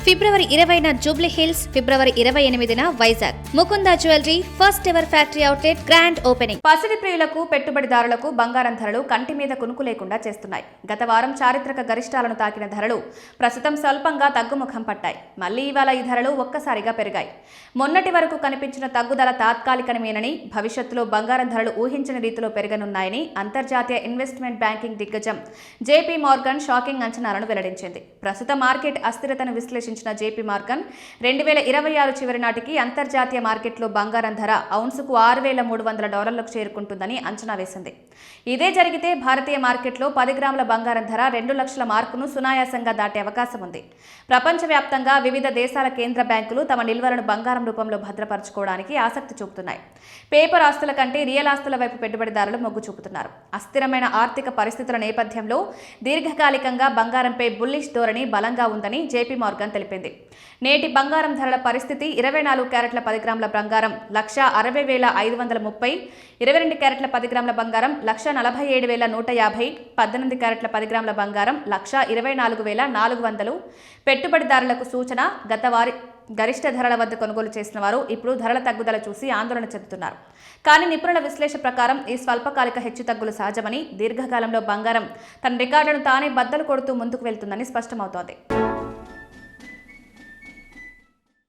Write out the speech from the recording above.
ఫిబ్రవరి 20న జూబ్లీ హిల్స్, ఫిబ్రవరి 28న Vizag. Mukunda jewellery first ever factory outlet grand opening. పసిడి ప్రియులకు, పెట్టుబడిదారులకు బంగారం ధరలు కంటి మీద కునుకు లేకుండా చేస్తున్నాయి. గత వారం చారిత్రక గరిష్టాలను తాకిన ధరలు ప్రస్తుతం స్వల్పంగా తగ్గుముఖం పట్టాయి. మళ్లీ ఇవాళ ఈ ధరలు ఒక్కసారిగా పెరిగాయి. మొన్నటి వరకు కనిపించిన తగ్గుదల తాత్కాలికమేనని, భవిష్యత్తులో బంగారం ధరలు ఊహించని రీతిలో పెరగనున్నాయని అంతర్జాతీయ ఇన్వెస్ట్మెంట్ బ్యాంకింగ్ దిగ్గజం జేపీ మార్గన్ షాకింగ్ అంచనాలను వెల్లడించింది. ప్రస్తుత మార్కెట్ అస్థిరతను విశ్లేషించిన జేపీ మార్గన్ 2026 చివరి నాటికి అంతర్జాతీయ మార్కెట్లో బంగారం ధర ఔన్సుకు $6,300 చేరుకుంటుందని అంచనా వేసింది. ఇదే జరిగితే భారతీయ మార్కెట్లో 10 గ్రాముల బంగారం ధర 2 లక్షల మార్కును సునాయాసంగా దాటే అవకాశం ఉంది. ప్రపంచవ్యాప్తంగా వివిధ దేశాల కేంద్ర బ్యాంకులు తమ నిల్వలను బంగారం రూపంలో భద్రపరచుకోవడానికి ఆసక్తి చూపుతున్నాయి. పేపర్ ఆస్తుల కంటే రియల్ ఆస్తుల వైపు పెట్టుబడిదారులు మొగ్గు చూపుతున్నారు. అస్థిరమైన ఆర్థిక పరిస్థితుల నేపథ్యంలో దీర్ఘకాలికంగా బంగారంపై బుల్లిష్ ధోరణి బలంగా ఉందని జేపీ మార్గన్ తెలిపింది. నేటి బంగారం ధరల పరిస్థితి 24 క్యారెట్ల 10 గ్రాముల బంగారం 1,60,530, 22 క్యారెట్ల 10 గ్రాముల బంగారం 1,47,150, 18 క్యారెట్ల 10 గ్రాముల బంగారం 1,24,400. పెట్టుబడిదారులకు సూచన: గత వారి గరిష్ట ధరల వద్ద కొనుగోలు చేసిన వారు ఇప్పుడు ధరల తగ్గుదల చూసి ఆందోళన చెందుతున్నారు. కానీ నిపుణుల విశ్లేషణ ప్రకారం ఈ స్వల్పకాలిక హెచ్చుతగ్గులు సహజమని, దీర్ఘకాలంలో బంగారం తన రికార్డులను తానే బద్దలు కొడుతూ ముందుకు వెళ్తుందని స్పష్టమవుతోంది.